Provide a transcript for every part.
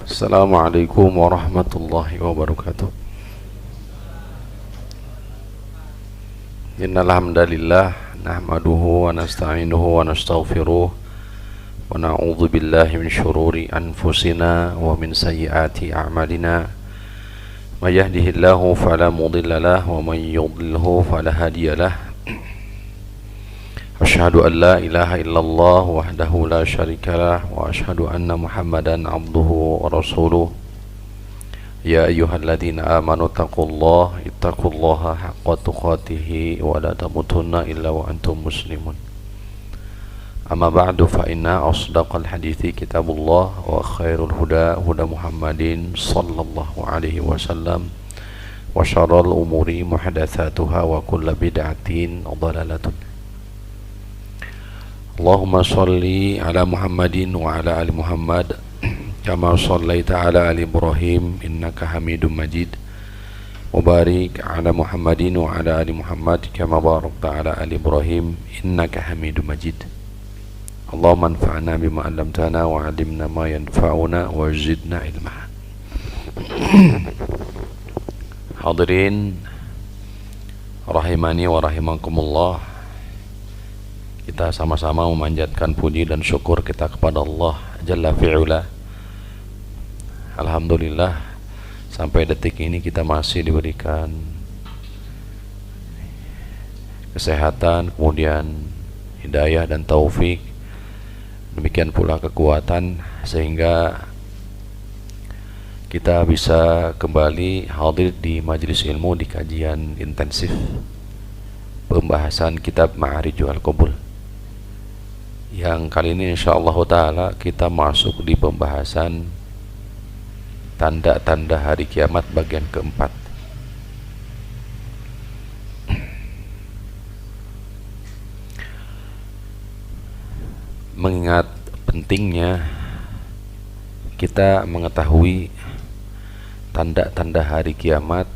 Assalamualaikum warahmatullahi wabarakatuh. Innal hamdalillah nahmaduhu wa nasta'inuhu wa nastaghfiruh wa na'udzu billahi min syururi anfusina wa min sayyiati a'malina. May yahdihillahu fala mudilla lahu wa may yudlilhu fala hadiyalah. Asyhadu an la ilaha illallah wahdahu la syarikalah wa asyhadu anna Muhammadan abduhu wa rasuluh. Ya ayyuhalladzina amanu ittaqullaha haqqa tuqatih wa la tamutunna illa wa antum muslimun. Amma ba'du fa inna asdaqal hadithi kitabullah wa khairul huda huda Muhammadin sallallahu alaihi wasallam wa syarrul umuri muhdatsatuha wa kullu bid'atin dhalalatun. Allahumma salli ala Muhammadin wa ala ali Muhammad kama sallaita ala ali Ibrahim innaka Hamidum Majid wa barik ala Muhammadin wa ala ali Muhammad kama barakta ala ali Ibrahim innaka Hamidum Majid. Allahumma anfa'na bima 'allamtana wa 'allimna ma yanfa'una wa zidna ilma. Hadirin rahimani wa rahimakumullah, kita sama-sama memanjatkan puji dan syukur kita kepada Allah Jalla fi'ula. Alhamdulillah, sampai detik ini kita masih diberikan kesehatan, kemudian hidayah dan taufik, demikian pula kekuatan, sehingga kita bisa kembali hadir di majelis ilmu, di kajian intensif pembahasan kitab Ma'arijul Qabul, yang kali ini insyaallah ta'ala kita masuk di pembahasan tanda-tanda hari kiamat bagian keempat. Mengingat pentingnya kita mengetahui tanda-tanda hari kiamat,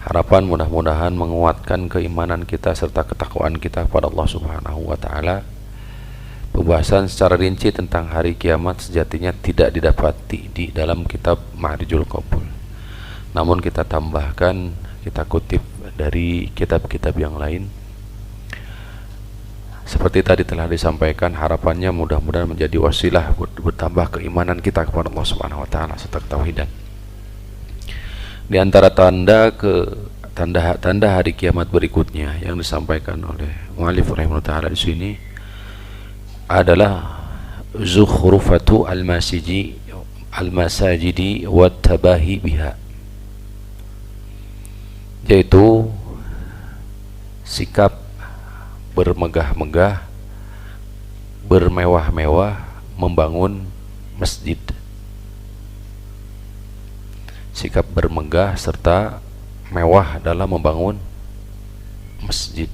harapan mudah-mudahan menguatkan keimanan kita serta ketakwaan kita kepada Allah Subhanahu wa taala. Pembahasan secara rinci tentang hari kiamat sejatinya tidak didapati di dalam kitab Ma'arijul Qabul. Namun kita tambahkan, kita kutip dari kitab-kitab yang lain. Seperti tadi telah disampaikan, harapannya mudah-mudahan menjadi wasilah bertambah keimanan kita kepada Allah Subhanahu wa taala serta ketauhidan. Di antara tanda hari kiamat berikutnya yang disampaikan oleh mu'allif rahimahullah ta'ala di sini adalah zukhrufatu al-masajidi wa tabahi biha, yaitu sikap bermegah-megah, bermewah-mewah membangun masjid. Sikap bermegah serta mewah dalam membangun masjid.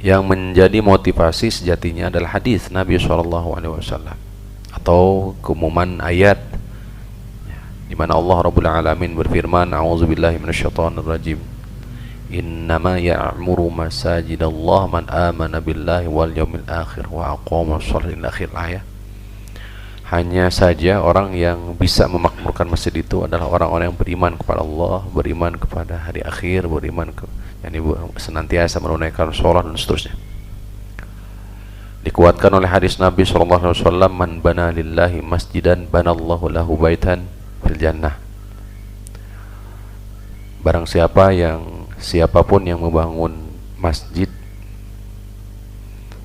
Yang menjadi motivasi sejatinya adalah hadis Nabi SAW atau keumuman ayat di mana Allah Rabbul Alamin berfirman, a'udzubillahi minasyaitonir rajim, innama ya'muru masajidallah man amana billahi wal yawmil akhir wa aqama sholata ila akhir ayat. Hanya saja orang yang bisa memakmurkan masjid itu adalah orang-orang yang beriman kepada Allah, beriman kepada hari akhir, beriman senantiasa menunaikan sholat dan seterusnya. Dikuatkan oleh hadis Nabi SAW, man bana lillahi masjidan banallahu lahu baitan fil jannah. Barang siapapun yang membangun masjid,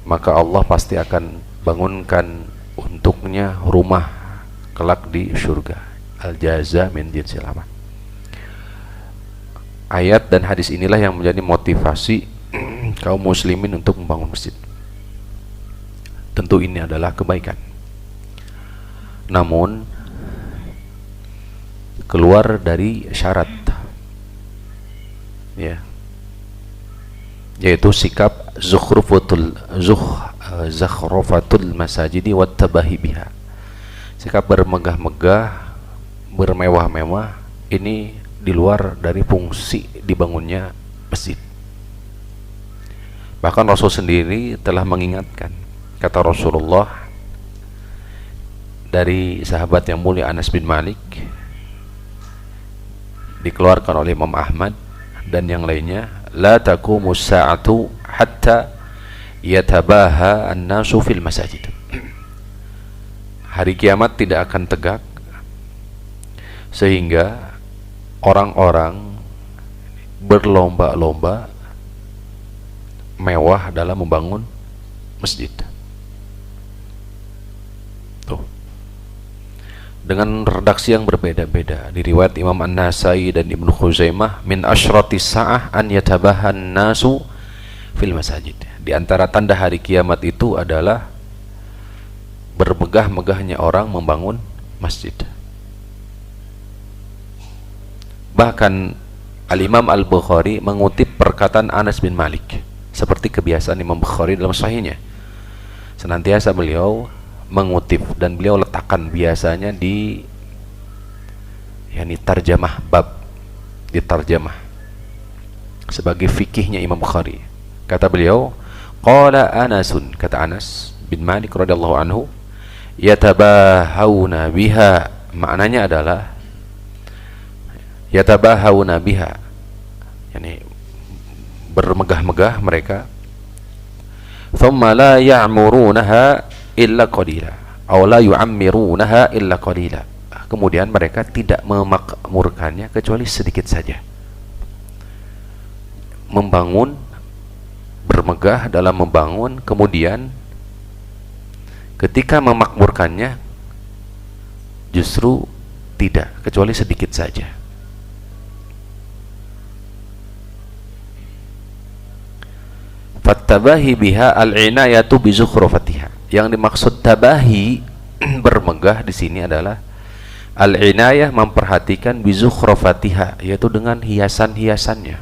maka Allah pasti akan bangunkan untuknya rumah kelak di surga. Al-jaza min jinsil amal. Ayat dan hadis inilah yang menjadi motivasi kaum muslimin untuk membangun masjid. Tentu ini adalah kebaikan, namun keluar dari syarat, ya, yaitu sikap zakhrufatul masajidi wat tabahi biha. Sikap bermegah-megah, bermewah-mewah ini di luar dari fungsi dibangunnya masjid. Bahkan Rasul sendiri telah mengingatkan, kata Rasulullah dari sahabat yang mulia Anas bin Malik, dikeluarkan oleh Imam Ahmad dan yang lainnya, la taqumus sa'atu hatta yatabaha an-nasu fil masajid. Hari kiamat tidak akan tegak sehingga orang-orang berlomba-lomba mewah dalam membangun masjid. Tuh. Dengan redaksi yang berbeda-beda. Di riwayat Imam An-Nasai dan Ibnu Khuzaimah, min asyrati sa'ah an yatabahan nasu fil masajid. Di antara tanda hari kiamat itu adalah bermegah-megahnya orang membangun masjid. Bahkan Al-Imam Al-Bukhari mengutip perkataan Anas bin Malik, seperti kebiasaan Imam Bukhari dalam sahihnya. Senantiasa beliau mengutip dan beliau letakkan biasanya di tarjamah bab, di tarjamah sebagai fikihnya Imam Bukhari. Kata beliau, qala Anasun, kata Anas bin Malik radhiyallahu anhu, yatabahawna biha, maknanya adalah yatabahawna biha, bermegah-megah mereka, thumma la ya'murunaha illa qalila aw la yu'ammirunaha illa qalila, kemudian mereka tidak memakmurkannya kecuali sedikit saja. Membangun, bermegah dalam membangun, kemudian ketika memakmurkannya justru tidak, kecuali sedikit saja. Fattabahi biha al-inayatu bi zukhrufatiha. Yang dimaksud tabahi bermegah di sini adalah al-inayah, memperhatikan bi zukhrufatiha, yaitu dengan hiasan-hiasannya.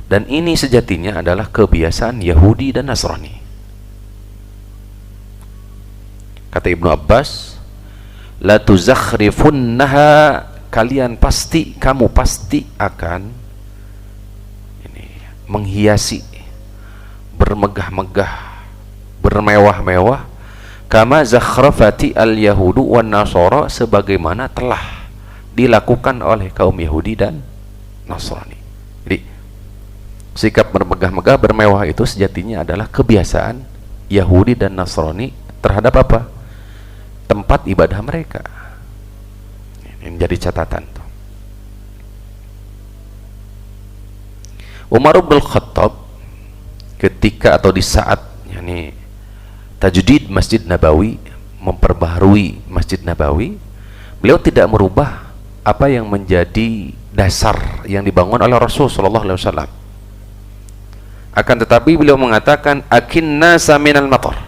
Dan ini sejatinya adalah kebiasaan Yahudi dan Nasrani. Kata Ibnu Abbas, la tuzakhrifunnaha, kamu pasti akan menghiasi, bermegah-megah, bermewah-mewah, kama zakhrafati al-yahudu wan nasara, sebagaimana telah dilakukan oleh kaum Yahudi dan Nasrani. Jadi sikap bermegah-megah, bermewah itu sejatinya adalah kebiasaan Yahudi dan Nasrani terhadap apa? Tempat ibadah mereka. Ini menjadi catatan. Umar bin Khattab ketika atau di saat tajdid Masjid Nabawi, memperbaharui Masjid Nabawi, beliau tidak merubah apa yang menjadi dasar yang dibangun oleh Rasul sallallahu alaihi wasallam. Akan tetapi beliau mengatakan, akinna saminal matar,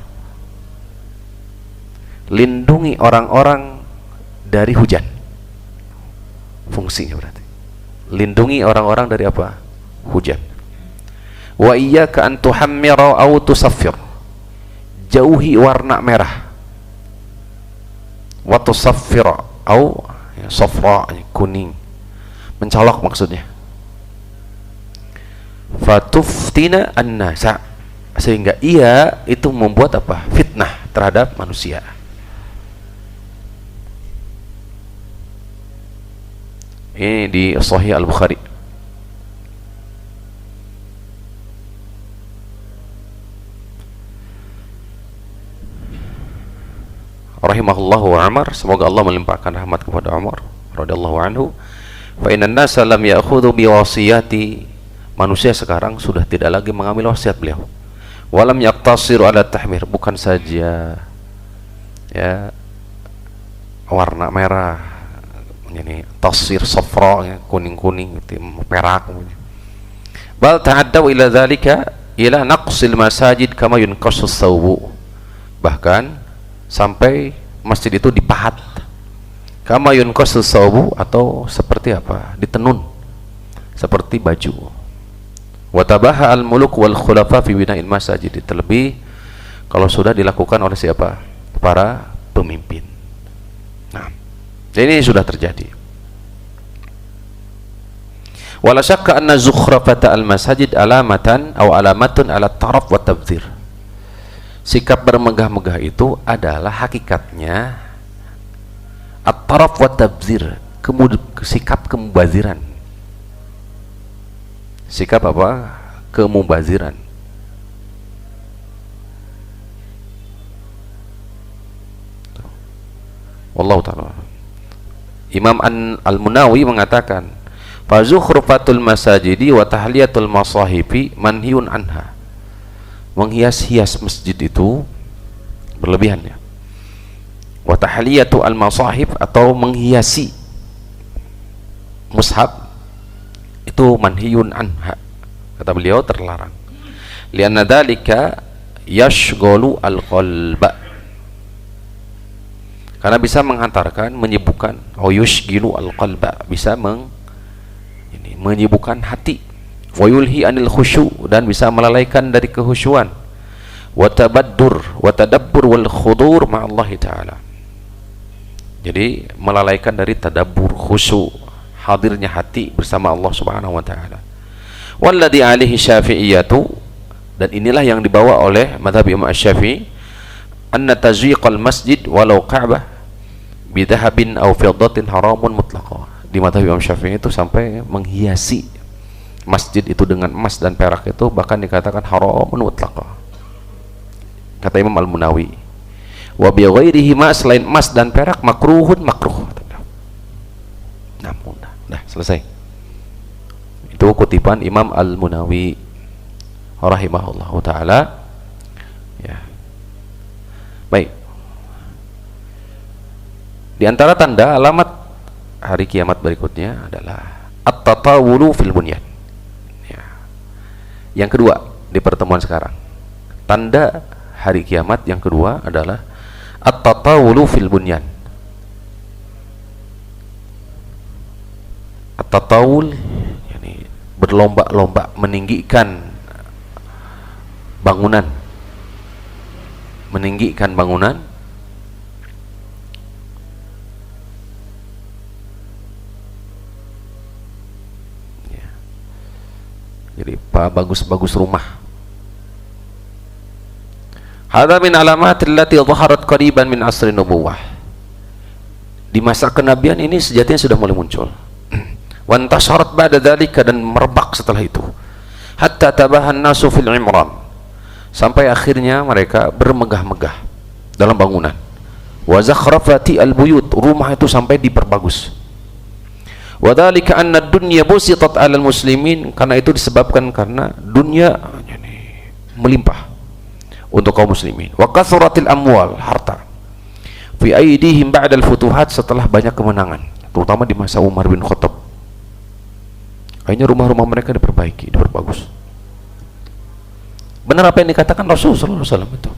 lindungi orang-orang dari hujan. Fungsinya berarti lindungi orang-orang dari apa? Hujan. Wa iyyaka an tuhammira aw tusaffir, jauhi warna merah. Wa tusaffira aw safra, kuning, mencolok maksudnya. Fatuftina an-nasa, sehingga ia itu membuat apa? Fitnah terhadap manusia. Ini di Sahih Al-Bukhari. Rahimahullahu Umar, semoga Allah melimpahkan rahmat kepada Umar radhiyallahu anhu. Fa innan nasa lam ya'khudhu bi wasiyati, manusia sekarang sudah tidak lagi mengambil wasiat beliau. Walam yaqtasiru ala tahmir, bukan saja warna merah, ini tasir safra, kuning-kuning, perak. Bal ta'addaw ila dzalika ila naqsil masajid kama yunqasus thawbu, bahkan sampai masjid itu dipahat, kama yunqasus thawbu, atau seperti apa? Ditenun seperti baju. Watabaha al-muluk wal khulafa fi bina'il masajid, terlebih kalau sudah dilakukan oleh siapa? Para pemimpin. Nah, ini sudah terjadi. Wala syakka anna zukhrafata al-masajid alamatan aw alamatun ala taraf wa tabdzir. Sikap bermegah-megah itu adalah hakikatnya at-taraf wa tabdzir, sikap kemubaziran. Sikap apa? Kemubaziran. Wallahu ta'ala. Imam Al-Munawi mengatakan, fa zukhrufatul masajidi wa tahliyatul masahifi manhiyun anha. Menghias-hias masjid itu berlebihan ya. Wa tahliyatu al-masahif atau menghiasi mushaf itu manhiyun anha. Kata beliau terlarang. Lianna dzalika yashghalu al-qalba. Karena bisa menghantarkan, menyibukkan, yushghilu al-qalba, bisa menyibukkan hati, wa yulhi anil khusyu, dan bisa melalaikan dari kehusyuan, wa tabaddur wa tadabbur wal khudur ma'allahi ta'ala. Jadi melalaikan dari tadabbur, khusyu, hadirnya hati bersama Allah Subhanahu wa taala. Walladhi alaihi syafi'iyatu, dan inilah yang dibawa oleh mazhab Imam Asy-Syafi'i, anna tazyiqal masjid walau ka'bah bidahabin aw fiddatin haramun mutlaqah. Di mazhab Imam Syafi'i itu sampai menghiasi masjid itu dengan emas dan perak itu bahkan dikatakan haramun mutlaqah. Kata Imam Al-Munawi, wa bi ghairihi ma, selain emas dan perak makruhun makruh. Namun dah selesai. Itu kutipan Imam Al-Munawi rahimahullahu taala. Ya. Baik. Di antara tanda alamat hari kiamat berikutnya adalah at-tatawulu fil bunyan. Ya. Yang kedua di pertemuan sekarang, tanda hari kiamat yang kedua adalah at-tatawulu fil bunyan. At-tatawul, yani berlomba-lomba meninggikan bangunan, meninggikan bangunan, ya. Jadi bagus-bagus rumah. Hadza min alamat allati dhaharat qariban min asri nubuwah. Di masa kenabian ini sejatinya sudah mulai muncul. Wa intasharat ba'da dzalika, dan merebak setelah itu. Hatta tabahan nasu fil imran, sampai akhirnya mereka bermegah-megah dalam bangunan. Wa zakhrafati al-buyut, rumah itu sampai diperbagus. Wa dzalika anna ad-dunya busitat 'alal muslimin, karena itu disebabkan karena dunia melimpah untuk kaum muslimin. Wa kathratil amwal, harta, fi aidihim ba'da al-futuhat, setelah banyak kemenangan, terutama di masa Umar bin Khattab. Akhirnya rumah-rumah mereka diperbaiki, diperbagus. Benar apa yang dikatakan Rasulullah sallallahu alaihi wasallam itu.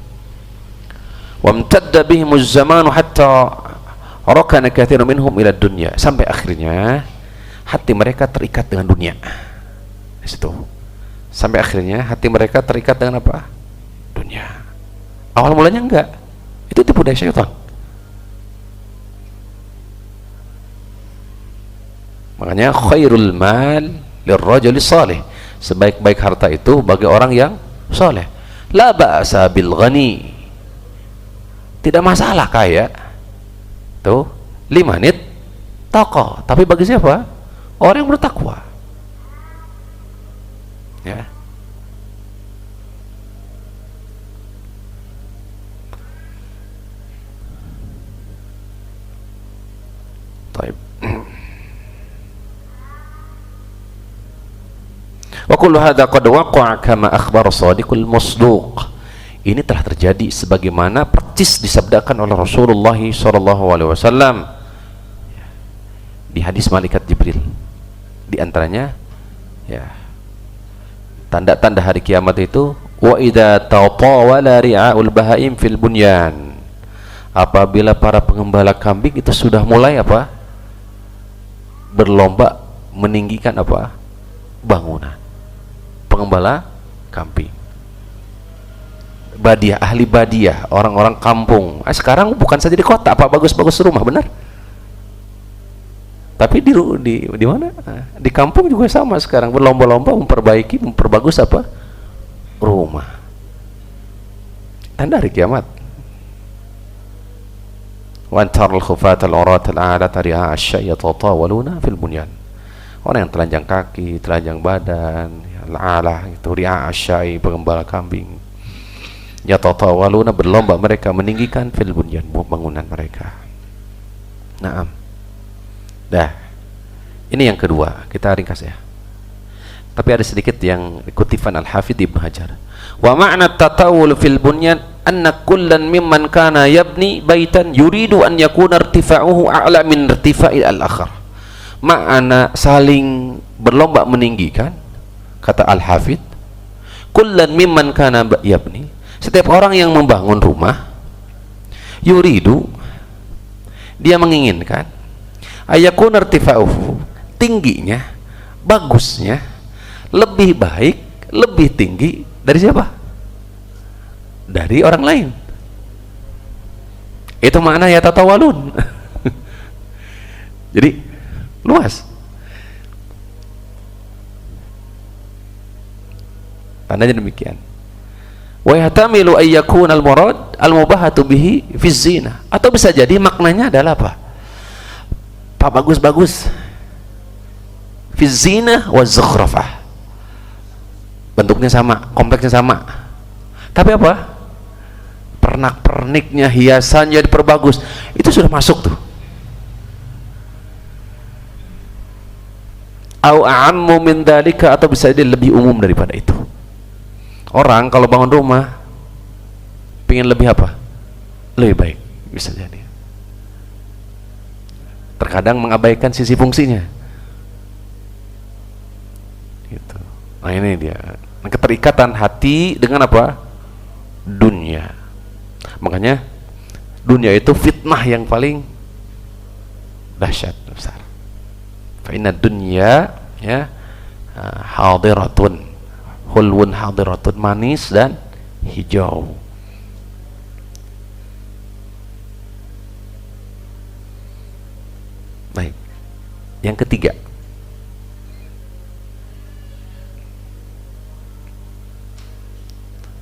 Wa amtadda bihimuz zamanu hatta rakana katsirun minhum ila dunya, sampai akhirnya hati mereka terikat dengan dunia. Di situ. Sampai akhirnya hati mereka terikat dengan apa? Dunia. Awal mulanya enggak. Itu tipu daya syaitan. Makanya khairul mal lirrajuli salih, sebaik-baik harta itu bagi orang yang saleh. La ba'sa bil ghani, tidak masalah kaya. Tuh, limanit taqa, tapi bagi siapa? Orang yang bertakwa. Ya. Baik. Wa kullu hadza qad waqa'a kama akhbara shadiqul masduq. Ini telah terjadi sebagaimana persis disabdakan oleh Rasulullah sallallahu alaihi wasallam di hadis malaikat Jibril. Di antaranya ya, tanda-tanda hari kiamat itu, wa idza tatawala ri'aul bahaim fil bunyan, apabila para pengembala kambing itu sudah mulai apa? Berlomba meninggikan apa? Bangunan. Pengembala kambing, badiah, ahli badiah, orang-orang kampung. Sekarang bukan saja di kota, apa bagus-bagus rumah, benar? Tapi di mana? Di kampung juga sama sekarang, berlomba-lomba memperbagus apa? Rumah. Tanda hari kiamat. Wa antarul khufata al-urata al-'alata ri'a asy-syai' yatatawaluna fil bunyan. Orang yang telanjang kaki, telanjang badan, al-'alah itu ri'a asy-syai', pengembala kambing. Yatatawaluna, berlomba mereka meninggikan fil bunyan, bangunan mereka. Naam. Dah. Ini yang kedua, kita ringkas ya. Tapi ada sedikit yang kutipan Al-Hafidz Ibnu Hajar. Wa ma'na tatawul fil bunyan anna kullan mimman kana yabni baitan yuridu an yakuna irtifa'uhu a'la min irtifa'i al-akhar. Makna saling berlomba meninggikan, kata Al-Hafidz, kullan mimman kana yabni, setiap orang yang membangun rumah, yuridu, dia menginginkan, ayakuna irtifa'uhu, tingginya, bagusnya, lebih baik, lebih tinggi dari siapa? Dari orang lain. Itu makna ya tatawalun. Jadi luas. Tandanya demikian. Wa yahtamilu ay yakuna al-murad al-mubahatu bihi fi zina. Atau bisa jadi maknanya adalah apa? Pak bagus-bagus. Fi zina wa zukhrafah. Bentuknya sama, kompleksnya sama. Tapi apa? Pernak-perniknya, hiasannya diperbagus. Itu sudah masuk tuh. Au a'ammu min dzalika, atau bisa jadi lebih umum daripada itu. Orang kalau bangun rumah pengen lebih apa? Lebih baik, bisa jadi. Terkadang mengabaikan sisi fungsinya. Gitu. Nah ini dia. Keterikatan hati dengan apa? Dunia. Makanya dunia itu fitnah yang paling dahsyat, besar. Fa inna dunya ya hadiratun, hulwun hadiratun, manis dan hijau. Baik. Yang ketiga,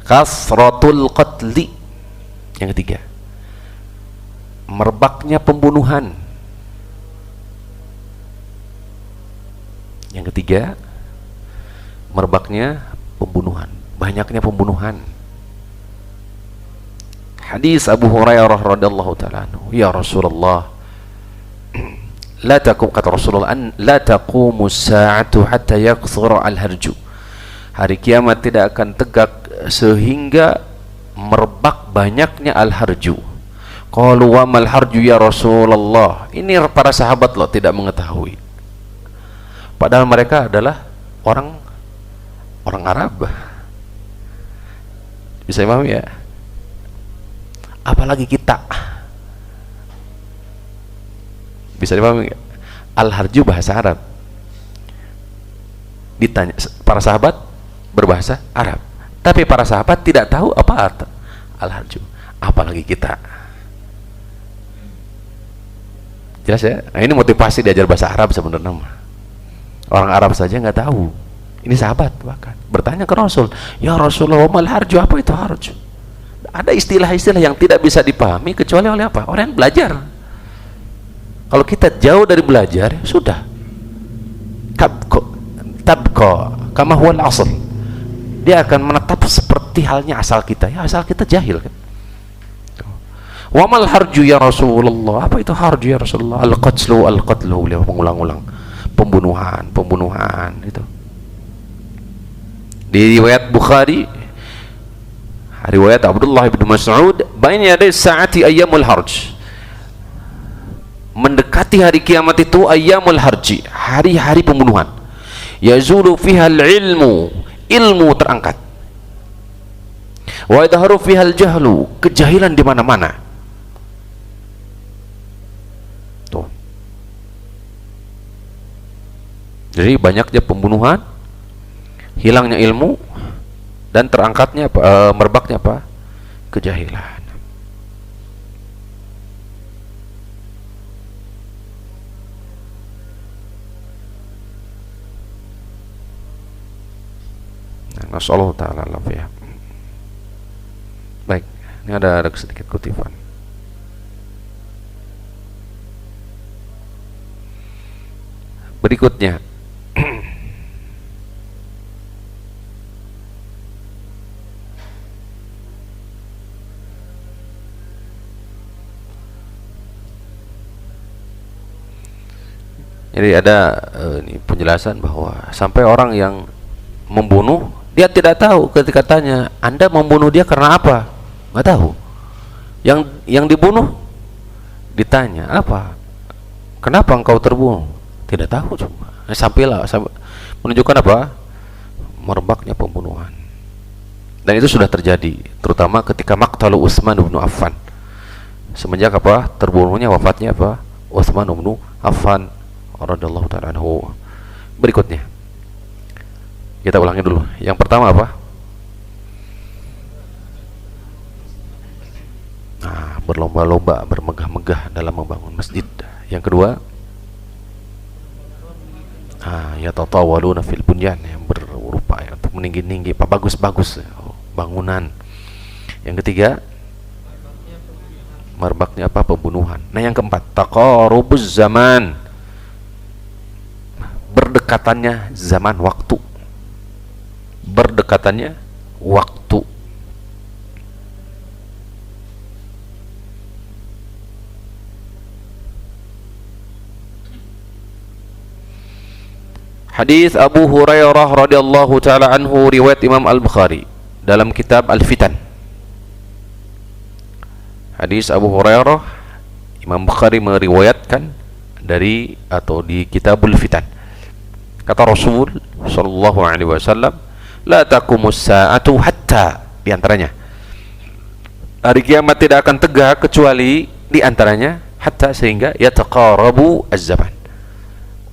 kasratul qatli. Yang ketiga, merebaknya pembunuhan. Yang ketiga, merebaknya pembunuhan, banyaknya pembunuhan. Hadis Abu Hurairah radhiyallahu taala anhu, ya Rasulullah, la taqum, kata Rasulullah, la taqumu as-sa'atu hatta yakthura al-harju. Hari kiamat tidak akan tegak sehingga merebak banyaknya al-harju. Qalu wa mal harju ya Rasulullah. Ini para sahabat loh tidak mengetahui. Padahal mereka adalah orang Arab. Bisa paham ya? Apalagi kita. Bisa dipahami ya? Al-harju bahasa Arab. Ditanya para sahabat berbahasa Arab. Tapi para sahabat tidak tahu apa arti al-harju, apalagi kita. Jelas ya? Nah, ini motivasi diajar bahasa Arab sebenarnya. Orang Arab saja nggak tahu. Ini sahabat bahkan bertanya ke Rasul, ya Rasulullah, mal harju, apa itu harju? Ada istilah-istilah yang tidak bisa dipahami kecuali oleh apa? Orang yang belajar. Kalau kita jauh dari belajar, sudah tabqa kama huwal asl. Dia akan menetap seperti halnya asal kita. Ya asal kita jahil kan. Wa mal harju ya Rasulullah, apa itu harju ya Rasulullah? Al-qatlu, beliau mengulang-ulang, pembunuhan itu. Di riwayat Bukhari, riwayat Abdullah bin Mas'ud, baina yaday sa'ati ayyamul harj, mendekati hari kiamat itu ayyamul harji, hari-hari pembunuhan. Yazulu fiha al-ilmu, ilmu terangkat. Wa yadharu fiha al-jahlu, kejahilan di mana-mana. Tuh. Jadi banyaknya pembunuhan, hilangnya ilmu, dan terangkatnya merebaknya apa? Kejahilan. Nasallahu taala alafiyah. Baik, ini ada sedikit kutipan. Berikutnya, jadi ada ini penjelasan bahwa sampai orang yang membunuh, dia tidak tahu ketika tanya, Anda membunuh dia karena apa? Nggak tahu. Yang dibunuh ditanya, apa? Kenapa engkau terbunuh? Tidak tahu cuma. Sampai menunjukkan apa? Merebaknya pembunuhan. Dan itu sudah terjadi, terutama ketika Maqtalu Utsman bin Affan. Semenjak apa? Terbunuhnya, wafatnya apa? Utsman bin Affan radhiyallahu ta'ala anhu. Berikutnya, kita ulangi dulu. Yang pertama apa? Nah, berlomba-lomba, bermegah-megah dalam membangun masjid. Yang kedua, yatatawaluna fil bunyan, yang berupaya untuk meninggi-tinggi, bagus-bagus bangunan. Yang ketiga, merebaknya apa? Pembunuhan. Nah, yang keempat, taqarubuz zaman, berdekatannya zaman, waktu. Berdekatannya waktu. Hadis Abu Hurairah radhiyallahu taala anhu, riwayat Imam Al-Bukhari dalam kitab Al-Fitan. Hadis Abu Hurairah, Imam Bukhari meriwayatkan dari atau di Kitabul Fitan. Kata Rasul sallallahu alaihi wasallam, la taqumus sa'atu hatta, di antaranya hari kiamat tidak akan tegak kecuali di antaranya hatta, sehingga yataqarabu az-zaman,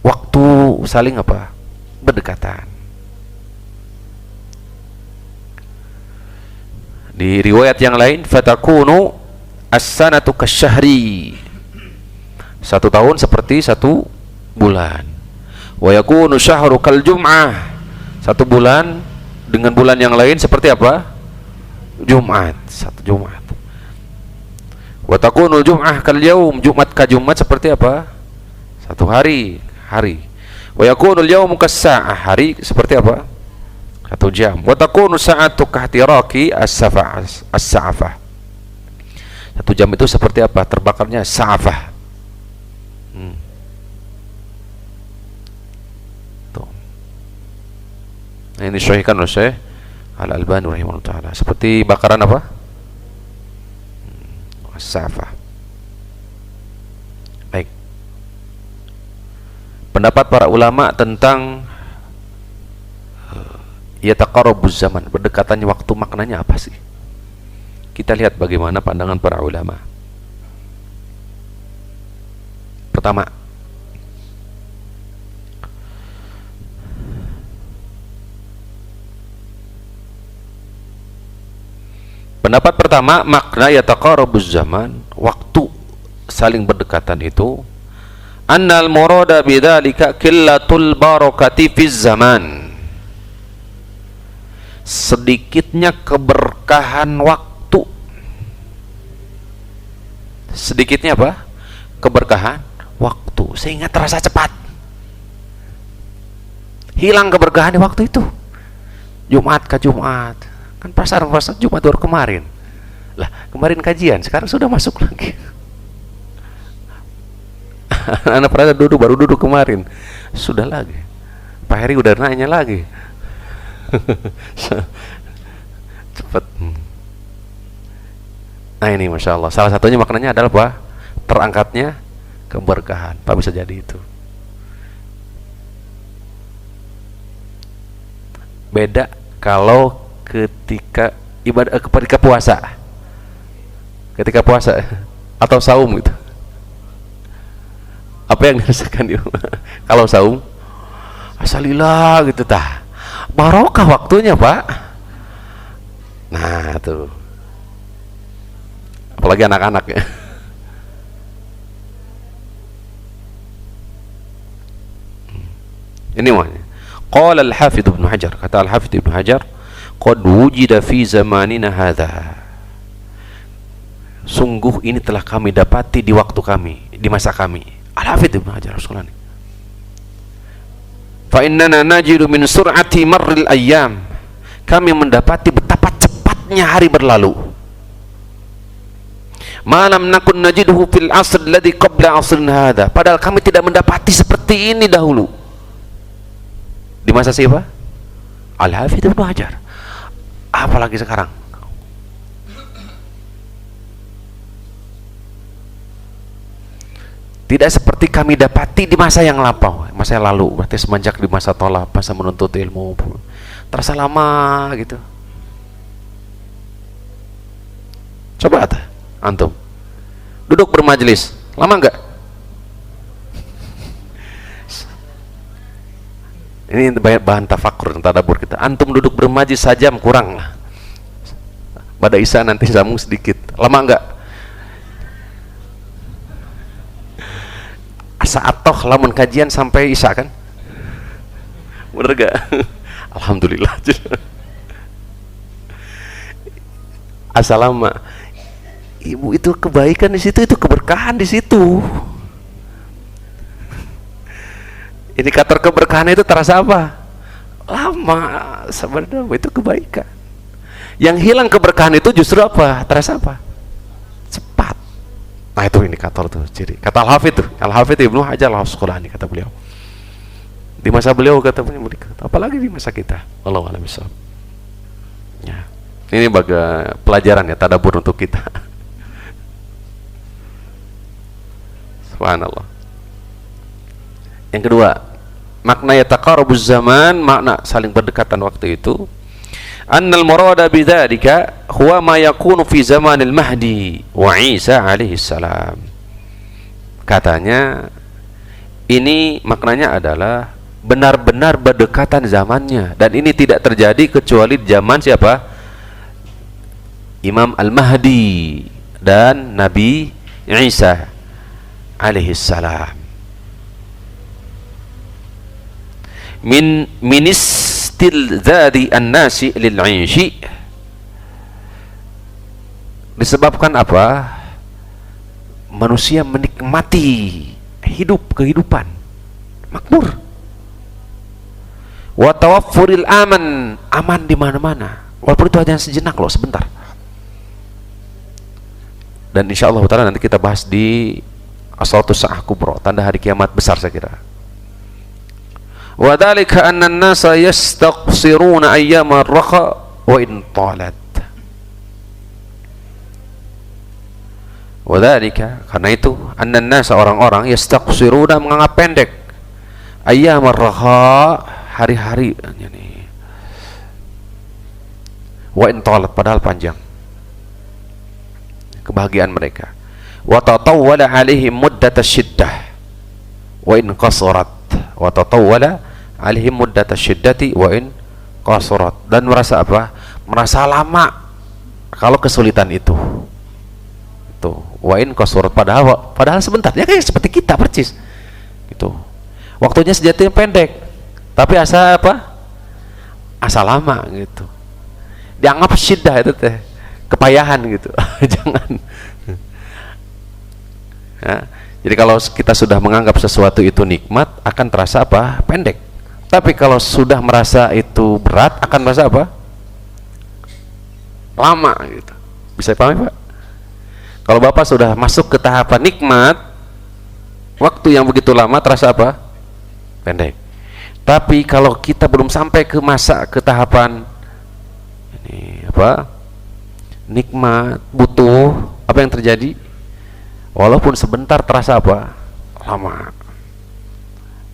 waktu saling apa? Berdekatan. Di riwayat yang lain, fatakunu as-sanatu kasyahri, 1 tahun seperti 1 bulan. Wa yakunu syahru kal jum'ah, 1 bulan dengan bulan yang lain seperti apa? Jumat, 1 Jumat. Wa takunul jum'ah kal yaum, Jumat ka Jumat seperti apa? 1 hari. Wa yakunul yawmu kas-sa'ah, hari seperti apa? 1 jam. Wa takunu sa'atu kahtiraki as-sa'afah, 1 jam itu seperti apa? Terbakarnya sa'afah. Tuh. Nah, ini disahihkan oleh Syekh Al-Albani rahimahullah ta'ala, seperti bakaran apa? As-sa'afah. Baik. Pendapat para ulama tentang yataqarabuz zaman, berdekatannya waktu, maknanya apa sih? Kita lihat bagaimana pandangan para ulama. Pertama, pendapat pertama, makna yataqarabuz zaman, waktu saling berdekatan itu, annal murada bidzalika qillatul barakati fiz zaman, sedikitnya keberkahan waktu. Sedikitnya apa? Keberkahan waktu, sehingga terasa cepat. Hilang keberkahan di waktu itu. Jumat ke Jumat, kan perasaan Jumat baru kemarin. Lah, kemarin kajian, sekarang sudah masuk lagi. Anak pernah baru duduk kemarin, sudah lagi. Pak Heri udah nanya lagi. Cepat. Nah, ini Masya Allah, salah satunya maknanya adalah apa? Terangkatnya keberkahan. Pak, bisa jadi itu. Beda kalau ketika ibadah, ketika puasa, atau saum gitu. Apa yang dirasakan itu? Kalau saum, asalillah gitu tah, barokah waktunya Pak. Nah tuh, apalagi anak-anak ya. Ini maknanya. Qala al-Hafidz Ibnu Hajar, kata al-Hafidz Ibnu Hajar, qad wujida fi zamanina hadha, sungguh ini telah kami dapati di waktu kami, di masa kami. Al-Hafidz Ibnu Hajar Al-Asqalani. Fa innana najidu min sur'ati marril ayyam, kami mendapati betapa cepatnya hari berlalu. Malam nakun najiduhu fil asr alladhi qabla asrin hadha, padahal kami tidak mendapati seperti ini dahulu. Di masa siapa? Al-Hafidz Ibnu Hajar. Apalagi sekarang. Tidak seperti kami dapati di masa yang lampau, masa yang lalu, berarti semenjak di masa tolak, masa menuntut ilmu, terasa lama gitu. Coba antum duduk bermajelis, lama enggak? Ini bahan tafakur, tadabbur kita. Antum duduk bermajelis sajam kurang lah. Pada Isya nanti sambung sedikit. Lama enggak? Saat toh lamun kajian sampai Isya kan? Bener gak? Alhamdulillah. Asal lama. Ibu, itu kebaikan di situ, itu keberkahan di situ. Indikator keberkahan itu terasa apa? Lama. Sebenarnya itu kebaikan. Yang hilang keberkahan itu justru apa? Terasa apa? Cepat. Nah itu indikator tuh, ciri. Kata Al-Hafidz Ibnu Hajar Al-Asqalani, kata beliau. Di masa beliau kata beliau, apalagi di masa kita. Wallahu a'lam bishawab. Ya. Ini baga pelajaran ya, tadabbur untuk kita. Subhanallah. Yang kedua, makna yataqarabuz zaman, makna saling berdekatan waktu itu. Annal murada bidzalika huwa ma yakunu fi zamanil Mahdi wa Isa alaihi salam. Katanya ini maknanya adalah benar-benar berdekatan zamannya, dan ini tidak terjadi kecuali di zaman siapa? Imam Al-Mahdi dan Nabi Isa alaihi salam. Minis istilzadi an-nasi lil-'aishi, disebabkan apa? Manusia menikmati kehidupan makmur, wa tawaffuril aman di mana-mana, walaupun itu hanya sejenak loh, sebentar. Dan insyaallah taala nanti kita bahas di Asratus Sa'ah Kubra, tanda hari kiamat besar saya kira. وذلك أن الناس يستقصرون أيام الرخاء وإن طالت. وذلك, karena itu, أن الناس, orang-orang, yastaqsiruna, menganggap pendek, أيام الرخاء, hari-hari ini, وإن طالت, padahal panjang kebahagiaan mereka. وتطول عليهم مدة الشدة وإن قصرت, watatawwala alaihim muddata syiddati wa in qasurat, dan merasa apa? Merasa lama kalau kesulitan itu wa in qasurat, padahal sebentar ya, kayak seperti kita percis gitu. Waktunya sejatinya pendek, tapi asa apa? Asa lama gitu. Dianggap syiddah itu teh kepayahan gitu. Jangan. Ya. Jadi kalau kita sudah menganggap sesuatu itu nikmat, akan terasa apa? Pendek. Tapi kalau sudah merasa itu berat, akan merasa apa? Lama gitu. Bisa pahami, Pak? Kalau Bapak sudah masuk ke tahapan nikmat, waktu yang begitu lama terasa apa? Pendek. Tapi kalau kita belum sampai ke tahapan ini apa? Nikmat, butuh, apa yang terjadi? Walaupun sebentar terasa apa? Lama.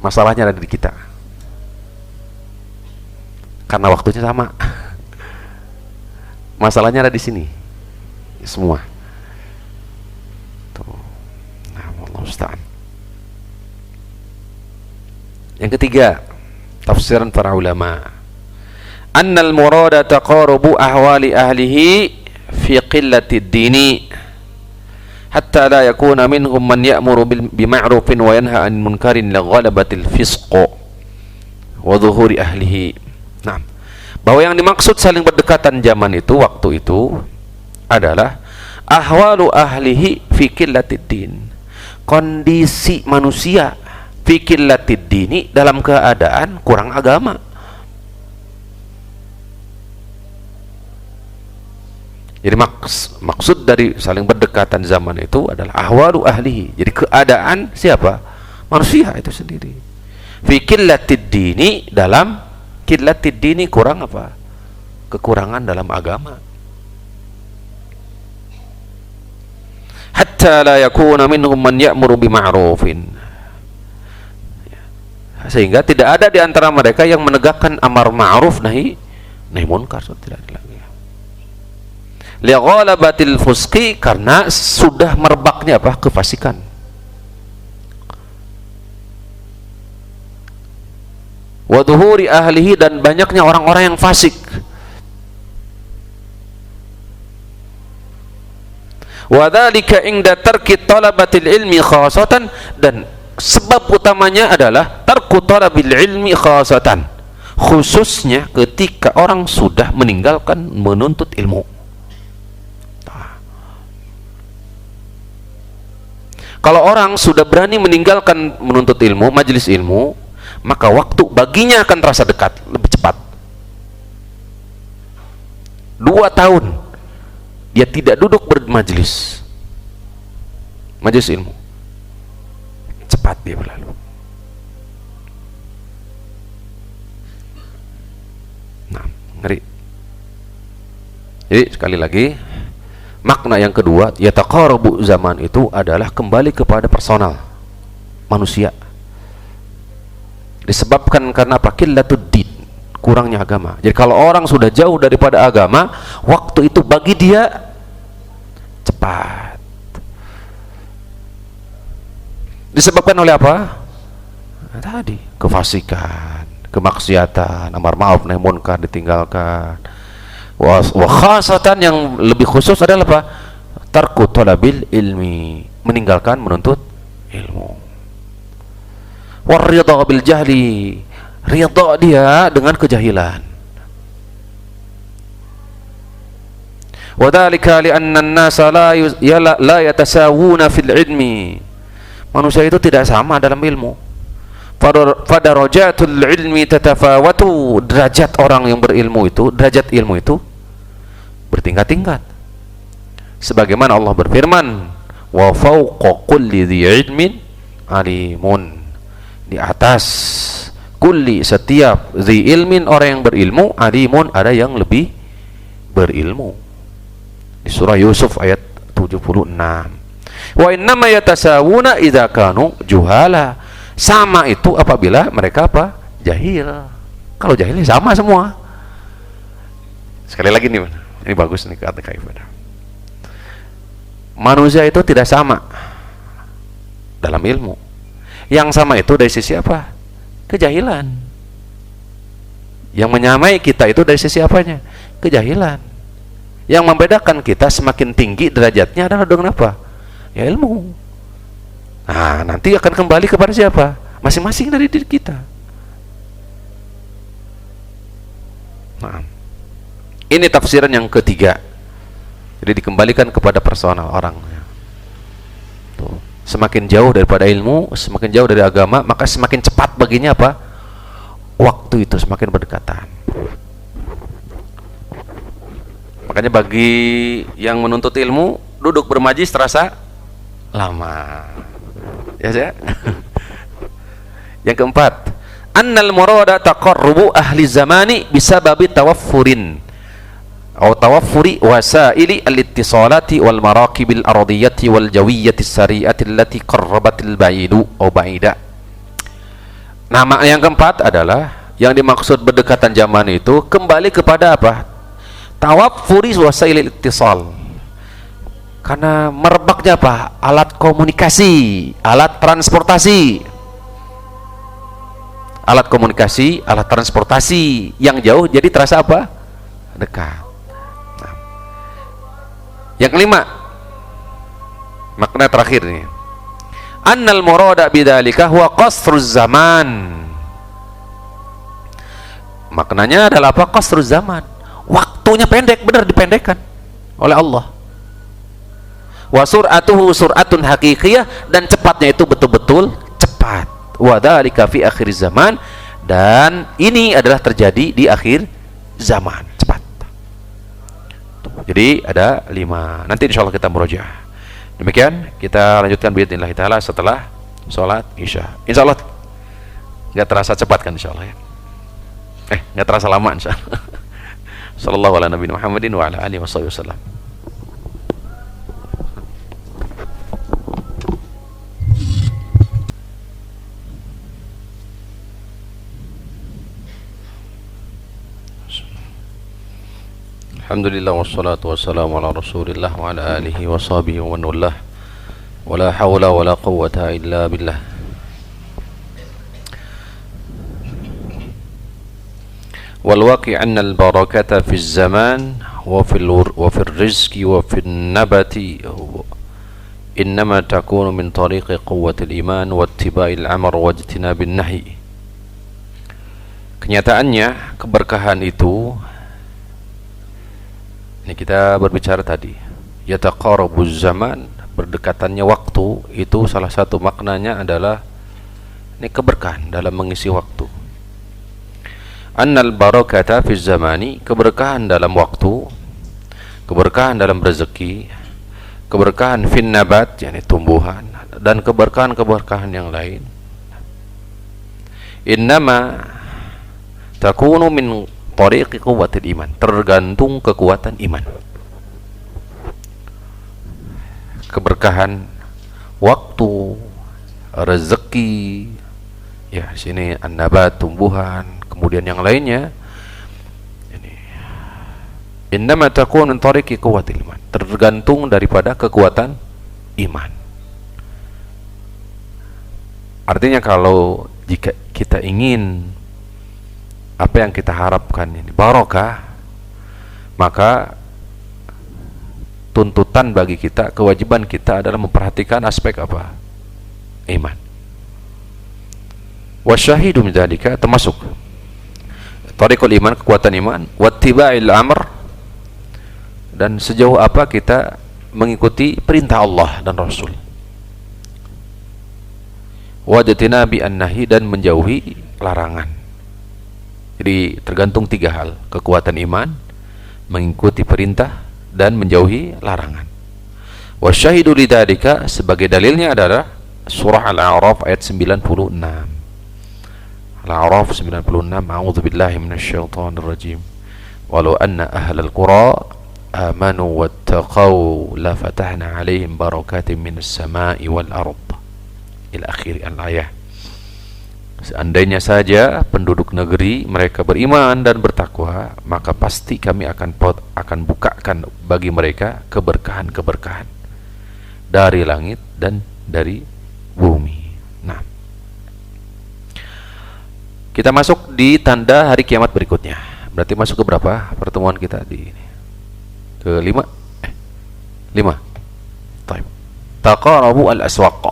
Masalahnya ada di kita. Karena waktunya sama. Masalahnya ada di sini. Semua. Tuh. Nah, wallahu musta'an. Yang ketiga, tafsiran para ulama. Annal murada taqarubu ahwali ahlihi fi qillati ad-dini, hatta la yakuna minhum man ya'muru bima'rufin wa yanha 'anil munkarin li ghalabatil fisq wa dhuhuri ahlihi. Nah, bahwa yang dimaksud saling berdekatan zaman itu, waktu itu adalah ahwalu ahlihi fi qillatid din, kondisi manusia fi qillatid dini, dalam keadaan kurang agama. Jadi maksud dari saling berdekatan zaman itu adalah ahwalu ahlihi, jadi keadaan siapa? Manusia itu sendiri. Fi qillatid dini, dalam qillatid dini, kurang apa? Kekurangan dalam agama. Hatta la yakuna minhum man ya'muru bima'rufin, sehingga tidak ada di antara mereka yang menegakkan amar ma'ruf nahi munkar. Tidak ada lagi. Lighalabatil fusqi, karena sudah merebaknya apa? Kefasikan. Wa dhuhuri ahlihi, dan banyaknya orang-orang yang fasik. Wa dzalika inda tarki talabatil ilmi khasatan, dan sebab utamanya adalah tarku talabil ilmi khasatan, khususnya ketika orang sudah meninggalkan menuntut ilmu. Kalau orang sudah berani meninggalkan menuntut ilmu, majelis ilmu, maka waktu baginya akan terasa dekat, lebih cepat. 2 tahun dia tidak duduk bermajelis ilmu, cepat dia berlalu. Nah, ngeri. Jadi sekali lagi, makna yang kedua, yataqarabu zaman itu adalah kembali kepada personal manusia, disebabkan karena apa? Qillatud din, kurangnya agama. Jadi kalau orang sudah jauh daripada agama, waktu itu bagi dia cepat. Disebabkan oleh apa? Nah, tadi kefasikan, kemaksiatan, amar ma'ruf nahi munkar ditinggalkan. Wa khasatan, yang lebih khusus adalah apa? Tarku talabil ilmi, meninggalkan menuntut ilmu. War ridha bil jahli, ridha dia dengan kejahilan. Wa dzalika li anna an-nasa la yatasawuna fil ilmi, manusia itu tidak sama dalam ilmu. Fadarajatul ilmi tatafawatu, derajat orang yang berilmu itu, derajat ilmu itu bertingkat-tingkat. Sebagaimana Allah berfirman, wa fawqa kulli dhi ilmin alimun, di atas kulli, setiap dhi ilmin, orang yang berilmu, alimun, ada yang lebih berilmu. Di surah Yusuf ayat 76. Wa innama yatasawuna idza kanu juhala, sama itu apabila mereka apa? Jahil. Kalau jahilnya sama semua. Sekali lagi nih, ini bagus nih kata Kaifadah. Manusia itu tidak sama dalam ilmu. Yang sama itu dari sisi apa? Kejahilan. Yang menyamai kita itu dari sisi apanya? Kejahilan. Yang membedakan kita semakin tinggi derajatnya adalah dengan apa? Ya ilmu. Nah, nanti akan kembali kepada siapa? Masing-masing dari diri kita. Nah, ini tafsiran yang ketiga. Jadi dikembalikan kepada personal orangnya. Tuh. Semakin jauh daripada ilmu, semakin jauh dari agama, maka semakin cepat baginya apa? Waktu itu semakin berdekatan. Makanya bagi yang menuntut ilmu, duduk bermajlis terasa lama. Ya saya. Yang keempat, annal murada taqarrubu ahli zamani bisababi tawaffurin atau tawaffuri wasaili al-ittisalati wal marakibil ardiyati wal jawiyati sari'ati allati qarrabatil ba'idu atau ba'ida. Nama yang keempat adalah yang dimaksud berdekatan zaman itu kembali kepada apa? Tawaffuri wasailil ittisal. Karena merebaknya apa? Alat komunikasi, alat transportasi. Alat komunikasi, alat transportasi yang jauh jadi terasa apa? Dekat. Nah. Yang kelima, makna terakhir nih. Annal murada bidzalika huwa qasruz zaman. Maknanya adalah apa? Qasrul zaman. Waktunya pendek, benar dipendekkan oleh Allah. Wa sur'atuhu sur'atun haqiqiyah, dan cepatnya itu betul-betul cepat. Wa dzalika fi akhir zaman, dan ini adalah terjadi di akhir zaman, cepat. Jadi ada 5. Nanti insyaallah kita murojaah. Demikian kita lanjutkan biidznillah taala setelah sholat Isya. Insyaallah nggak terasa cepat kan insyaallah ya. Nggak terasa lama insyaallah. Sallallahu ala nabiyina Muhammadin wa ala alihi wasallam. Alhamdulillah wassalatu wassalamu ala Rasulillah wa ala alihi wa sahbihi wa man wallah. Wala hawla wala quwwata illa billah. Wal waqi' anna al barakata fi zaman wa fi rizqi wa fi nabati innama takunu min tariqi quwwati al iman wa ittiba'i al amr wa ijtinabi an nahi. Kenyataannya keberkahan itu, ini kita berbicara tadi, yataqarabuz zaman, berdekatannya waktu, itu salah satu maknanya adalah ini keberkahan dalam mengisi waktu. Annal barakata fi zamani, keberkahan dalam waktu, keberkahan dalam rezeki, keberkahan fin nabat, yakni tumbuhan, dan keberkahan-keberkahan yang lain. Innama takunu min tariqi quwwatil iman, tergantung kekuatan iman. Keberkahan waktu, rezeki, ya sini an-nabat, tumbuhan, kemudian yang lainnya. Ini innama takunu min tariqi quwwatil iman, tergantung daripada kekuatan iman. Artinya kalau jika kita ingin apa yang kita harapkan ini barokah, maka tuntutan bagi kita, kewajiban kita adalah memperhatikan aspek apa? Iman. Wasyahidu min dzalika, termasuk thariqul iman, kekuatan iman, wattiba'il amr, dan sejauh apa kita mengikuti perintah Allah dan Rasul, wajtinabi an-nahi, dan menjauhi larangan. Jadi tergantung 3 hal: kekuatan iman, mengikuti perintah, dan menjauhi larangan. Wasyahidu lidzalika, sebagai dalilnya adalah surah Al-A'raf ayat 96. Al-A'raf 96, a'udzubillahi minasyaitonir rajim. Walau anna ahlal qura amanu wattaqau la fatahna 'alaihim barakatin minas sama'i wal ard. Ila akhir al-ayah. Seandainya saja penduduk negeri mereka beriman dan bertakwa, maka pasti kami akan bukakan bagi mereka keberkahan-keberkahan dari langit dan dari bumi. Nah, kita masuk di tanda hari kiamat berikutnya. Berarti masuk ke berapa pertemuan kita di ini? Ke 5? 5. Taib. Taqarabu al-aswaq.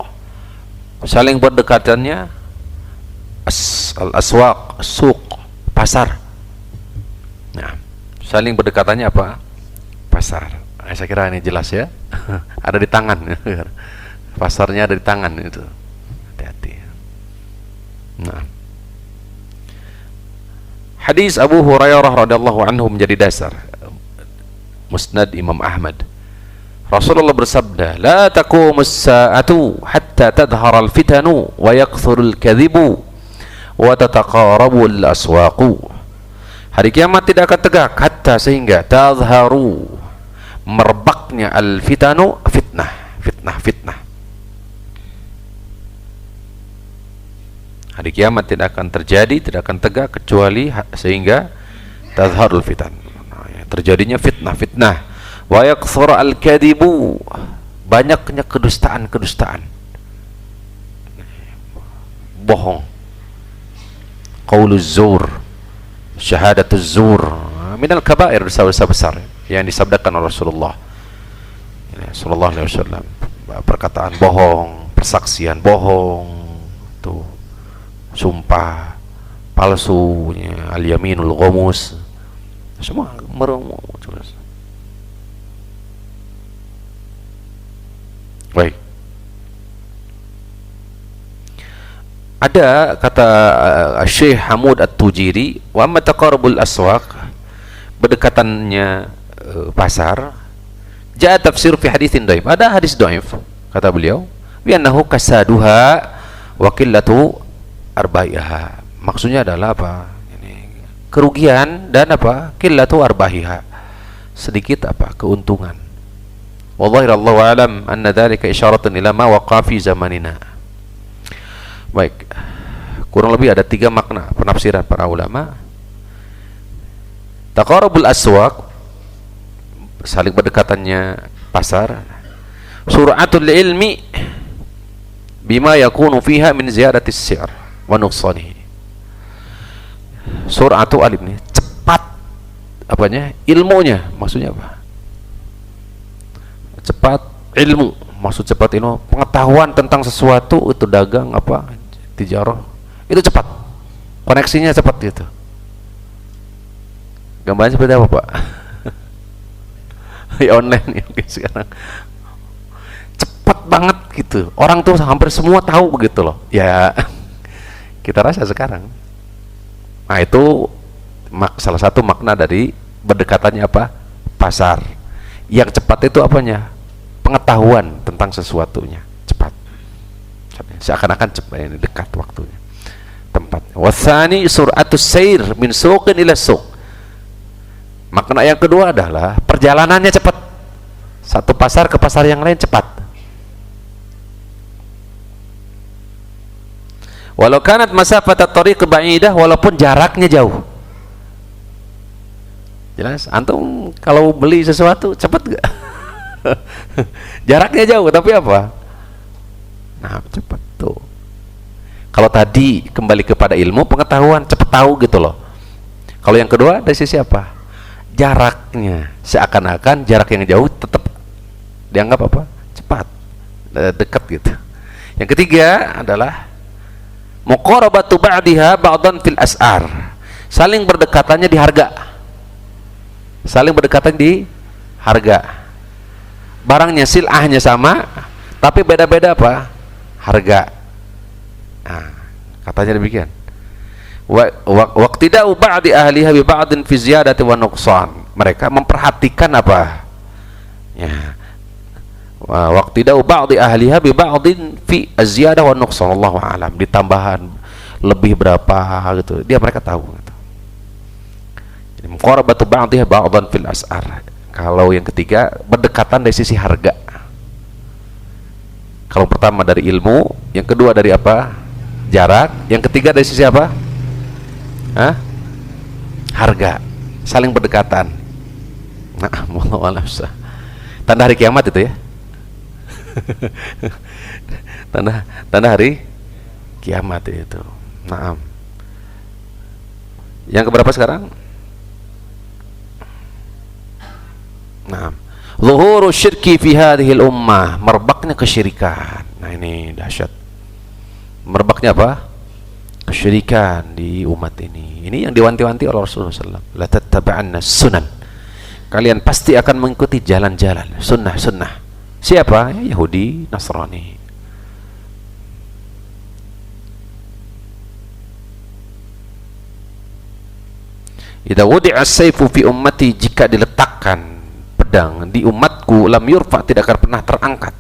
Saling berdekatannya al-aswaq, suq, pasar. Nah, saling berdekatannya apa? Pasar. Saya kira ini jelas ya. Ada di tangan. Pasarnya ada di tangan itu. Hati-hati. Nah, hadis Abu Hurairah radhiyallahu anhu menjadi dasar Musnad Imam Ahmad. Rasulullah bersabda, "La taqumus sa'atu hatta tadhhara al-fitanu wa yakthuru al-kadhibu wa tataqarabul aswaqu." Hari kiamat tidak akan tegak hatta sehingga tazharu, merebaknya al-fitanu, fitnah. Hari kiamat tidak akan terjadi, tidak akan tegak kecuali sehingga tazharul fitan, terjadinya fitnah. Wa yakthuru al-kadhibu, banyaknya kedustaan, bohong. Qauluz zur, syahadatuz zur, minal kabair, dosa-dosa besar yang disabdakan oleh Rasulullah sallallahu alaihi wasallam. Perkataan bohong, persaksian bohong, tuh, sumpah palsunya, al-yaminul ghamus, semua jelas. Baik. Ada kata Syekh Hamud At-Tujiri, wa amma taqarubul aswaq, berdekatannya pasar, jaa tafsir fi haditsin dhaif. Ada hadis dhaif kata beliau, bi annahu kasaduha wa qillatu arbaiha. Maksudnya adalah apa? Ini kerugian dan apa? Qillatu arbaiha. Sedikit apa? Keuntungan. Wallahu a'lam anna dzalika isyaratun ila ma waqa fi zamanina. Baik, kurang lebih ada 3 makna penafsiran para ulama. Taqarubul aswaq, saling berdekatannya pasar. Sur'atul ilmi bima yakunu fiha min ziyadatis si'r wa nuqsanihi. Sur'atu alim nih, cepat apanya? Ilmunya, maksudnya apa? Cepat ilmu, maksud cepat ilmu, pengetahuan tentang sesuatu, itu dagang apa, tijarah, itu cepat, koneksinya cepat gitu. Gambarnya seperti apa, Pak? Ya online ya sekarang, cepat banget gitu, orang tuh hampir semua tahu begitu loh ya. Kita rasa sekarang. Nah itu salah satu makna dari berdekatannya apa? Pasar. Yang cepat itu apanya? Pengetahuan tentang sesuatunya cepat, seakan-akan cepat, ini dekat waktunya, tempat. Wasani sur'atus sair min suqin ila suq. Makna yang kedua adalah perjalanannya cepat, satu pasar ke pasar yang lain cepat. Walau kanat masafat at-tariq ba'idah, walaupun jaraknya jauh. Jelas, antum kalau beli sesuatu cepat gak? Jaraknya jauh tapi apa? Nah, cepat tuh. Kalau tadi kembali kepada ilmu, pengetahuan, cepat tahu gitu loh. Kalau yang kedua dari sisi apa? Jaraknya, seakan-akan jarak yang jauh tetap dianggap apa? Cepat, dekat gitu. Yang ketiga adalah muqarabatu ba'diha ba'dan fil as'ar, saling berdekatannya di harga. Saling berdekatan di harga. Barangnya, silahnya sama, tapi beda-beda apa? Harga. Nah, katanya demikian. Waqtida'u ba'di ahliha bi ba'din fi ziyadati wa nuqsan. Mereka memperhatikan apa? Ya. Waqtida'u ba'di ahliha bi ba'din fi ziyadah wa nuqsan. Allahu a'lam. Ditambahan lebih berapa gitu. Mereka tahu gitu. Jadi muqarabatu ba'diha ba'dan fil as'ar. Kalau yang ketiga berdekatan dari sisi harga. Kalau pertama dari ilmu, yang kedua dari apa? Jarak, yang ketiga dari sisi apa? Hah? Harga. Saling berdekatan. Nah, wallahu a'lam. Tanda hari kiamat itu ya. tanda hari kiamat itu. Naam. Yang keberapa sekarang? Nah, zuhuru syirki fi hadhil ummah, merebaknya kesyirikan. Nah ini dahsyat. Merebaknya apa? Kesyirikan di umat ini. Ini yang diwanti-wanti oleh Rasulullah SAW. La tattaba'anna sunan. Kalian pasti akan mengikuti jalan-jalan sunnah-sunnah. Siapa? Yahudi, Nasrani. Idza wudi'a as-sayfu fi ummati, jika diletakkan pedang di umatku, lam yurfa, tidak akan pernah terangkat,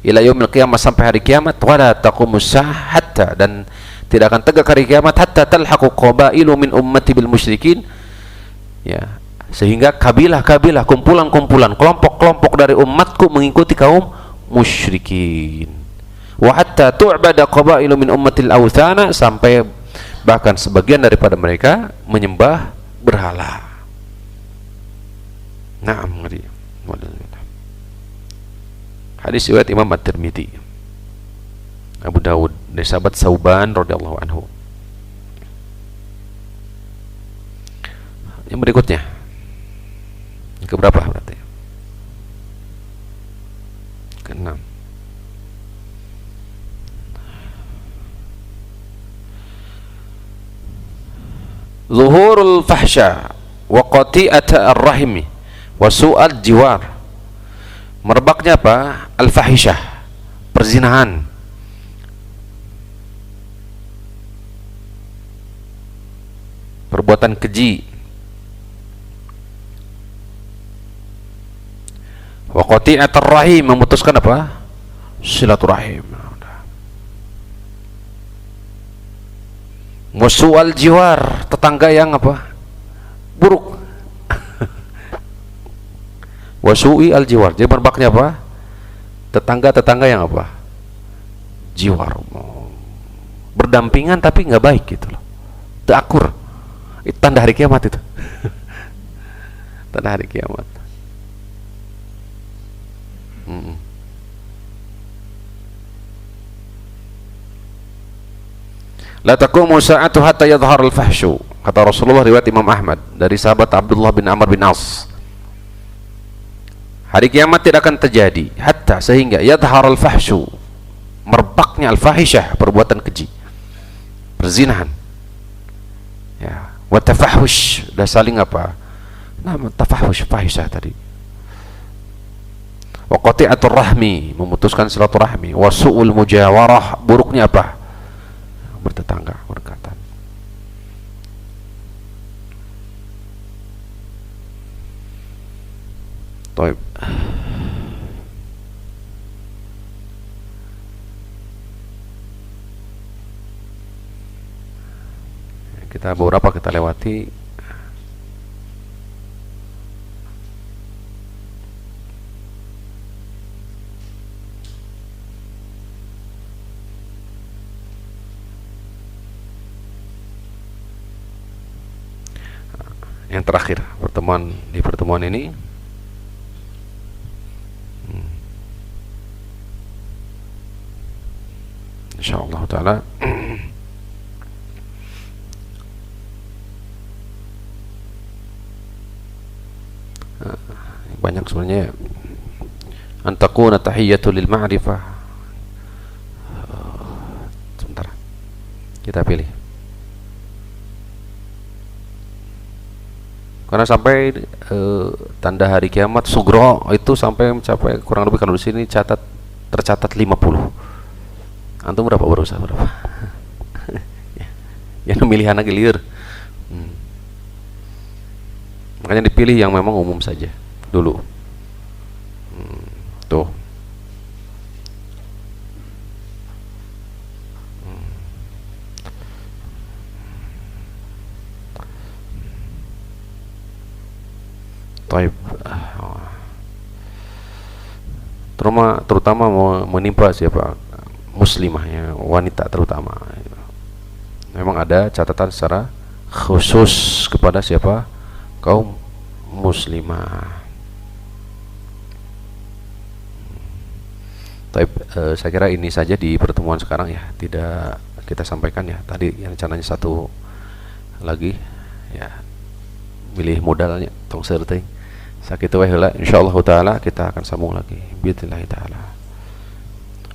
ila yaumil qiyamah, sampai hari kiamat, wala taqumus saah, hatta, dan tidak akan tegak hari kiamat, hatta talhaqu qabailu min ummati bil musyrikin, ya, sehingga kabilah-kabilah, kumpulan-kumpulan, kelompok-kelompok dari umatku mengikuti kaum musyrikin, wa hatta tu'bada qabailu min ummatil awthana, sampai bahkan sebagian daripada mereka menyembah berhala. Naam, hadis riwayat Imam At-Tirmidzi, Abu Dawud, dari sahabat Sauban radhiyallahu anhu. Yang berikutnya, yang keberapa berarti? Keenam. zuhurul fahsya wa qati'ata ar-rahimi wa su'al jiwar. Merebaknya apa? Al-fahishah, perzinahan, perbuatan keji, wa qati'at ar-rahim, memutuskan apa? Silaturahim, wa su'al jiwar, tetangga yang apa? Buruk. Wa su'i al jiwar, jadi merebaknya apa? Tetangga-tetangga yang apa? Jiwar, berdampingan tapi nggak baik gitu loh, tak akur. Itu tanda hari kiamat itu. Tanda hari kiamat. La taqumu sa'atu hatta yadhhar al-fahsyu, kata Rasulullah riwayat Imam Ahmad dari sahabat Abdullah bin Amr bin As. Hari kiamat tidak akan terjadi hatta, sehingga yadhhar al-fahsyu, merebaknya al-fahishah, perbuatan keji, perzinahan, ya, wa tafahush, dan saling apa? Nama tafahush, fahisyah tadi. Wa qati'atur rahmi, memutuskan silaturahmi, wa su'ul mujawarah, buruknya apa? Bertetangga, berdekatan. Baik. Kita beberapa kita lewati. Yang terakhir di pertemuan ini, insyaallah taala banyak sebenarnya. Antakuna tahiyyatu lil ma'rifah. Sebentar, kita pilih. Karena sampai tanda hari kiamat sugro itu sampai mencapai kurang lebih, kalau di sini tercatat 50. Antum berapa, berusaha berapa? Yang memilih anak liar. Makanya dipilih yang memang umum saja dulu. Tuh. Taib. Terutama menimpa siapa? Muslimahnya, wanita terutama. Memang ada catatan secara khusus kepada siapa? Kaum muslimah. Taib, saya kira ini saja di pertemuan sekarang ya. Tidak kita sampaikan ya. Tadi yang rencananya satu lagi ya. Milih modalnya tong serteng. Sakitu wae heula, insyaallah taala kita akan sambung lagi biidznillah taala.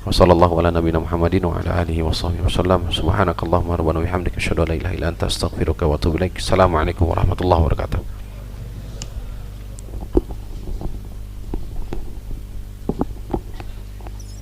Wassallallahu ala nabiyina Muhammadin wa ala alihi washabbihi wasallam. Subhanakallahumma rabbana wa bihamdika asyhadu an la ilaha illa anta astaghfiruka wa atubu ilaik. Assalamualaikum warahmatullahi wabarakatuh.